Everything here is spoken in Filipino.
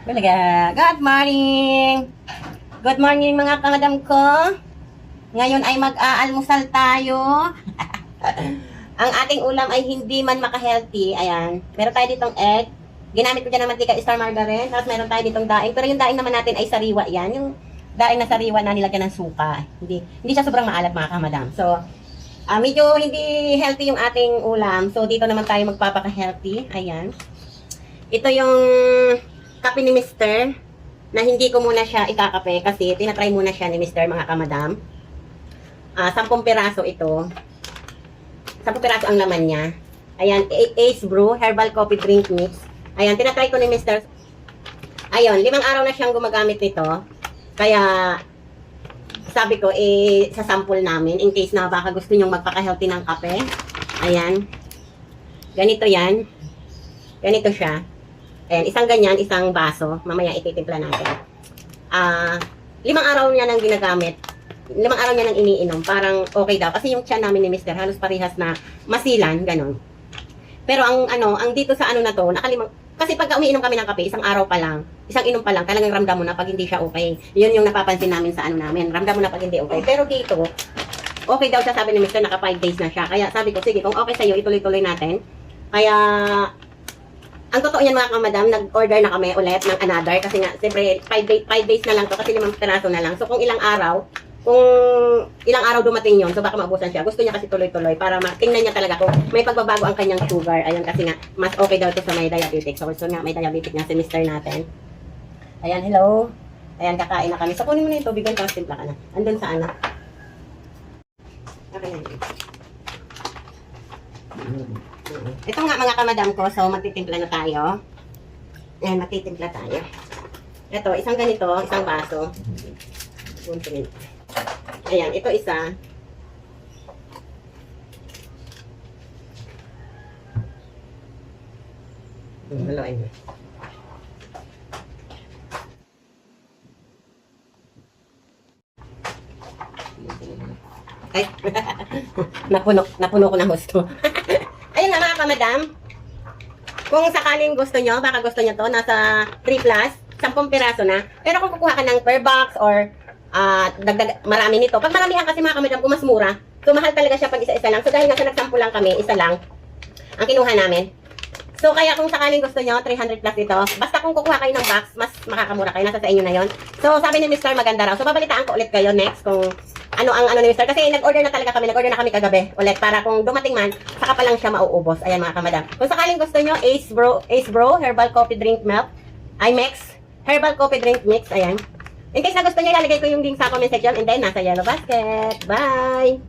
Talaga. Good morning! Good morning mga kamadam ko. Ngayon ay mag-aalmusal tayo. Ang ating ulam ay hindi man maka-healthy. Ayan. Meron tayo ditong egg. Ginamit ko dyan ng mantika star margarine. Tapos meron tayo ditong daing. Pero yung daing naman natin ay sariwa yan. Yung daing na sariwa na nilagyan ng suka. Hindi siya sobrang maalat mga kamadam. So, medyo hindi healthy yung ating ulam. So, dito naman tayo magpapaka-healthy. Ayan. Ito yung kape ni Mr. na hindi ko muna siya ikakape kasi tinatry muna siya ni Mr. mga kamadam. 10 piraso ito. 10 piraso ang laman niya. Ayan, Ace Brew Herbal Coffee Drink Mix. Ayan, tinatry ko ni Mr. Ayun, 5 araw na siyang gumagamit nito. Kaya sabi ko, sa sample namin, in case na baka gusto nyong magpaka-healthy ng kape. Ayan. Ganito yan. Ganito siya. Ayan, isang ganyan, isang baso. Mamaya ititimpla natin. 5 araw niya nang ginagamit. 5 araw niya nang iniinom. Parang okay daw. Kasi yung tiyan namin ni Mr. halos parehas na masilan, ganon. Pero ang dito sa na to, kasi pagka umiinom kami ng kape, isang araw pa lang, isang inom pa lang, talagang ramdam mo na pag hindi siya okay. Yun yung napapansin namin sa namin. Ramdam mo na pag hindi okay. Pero dito, okay daw siya, sabi ni Mr. naka 5 days na siya. Kaya sabi ko, sige, kung okay sa'yo, ituloy-tuloy natin. Kaya, ang totoo yan mga kamadam, nag-order na kami ulit ng another. Kasi nga, siyempre, 5 days na lang to kasi 5 piraso na lang. So, kung ilang araw dumating yun, so baka maubusan siya. Gusto niya kasi tuloy-tuloy para tingnan niya talaga kung may pagbabago ang kanyang sugar. Ayun, kasi nga, mas okay daw to sa may diabetic. So, nga, may diabetic nga si Mr. natin. Ayan, hello. Ayan, kakain na kami. So, kunin mo na yung tubigan, tapos timpla ka na. Andun sa Okay na. Ito nga mga kamadam ko, so magtitimpla na tayo. Ayan, magtitimpla tayo. Ito, isang ganito, isang baso. Ayan, ito isa. Haluin mo. Ay, napuno ko ng gusto. Ayun na mga kamadam. Kung sakaling gusto nyo, baka gusto nyo to, nasa 3 plus, 10 piraso na. Pero kung kukuha ka ng per box or dagdag marami nito, pag maramihan kasi mga kamadam, kung mas mura, so mahal talaga siya pag isa-isa lang. So dahil nga sa nagsample lang kami, isa lang ang kinuha namin. So kaya kung sakaling gusto nyo, 300 plus ito, basta kung kukuha kayo ng box, mas makakamura kayo, nasa sa inyo na yon. So sabi ni Mr. maganda raw. So babalitaan ko ulit kayo next kung ano ni Mr. Kasi nag-order na talaga kami, nag-order na kami kagabi ulit para kung dumating man, saka pa lang siya mauubos. Ayan mga kamadam. Kung sakaling gusto nyo, Ace Bro Herbal Coffee Drink Milk, Mix Herbal Coffee Drink Mix, ayan. In case na gusto nyo, ilalagay ko yung link sa comment section and then nasa yellow basket. Bye!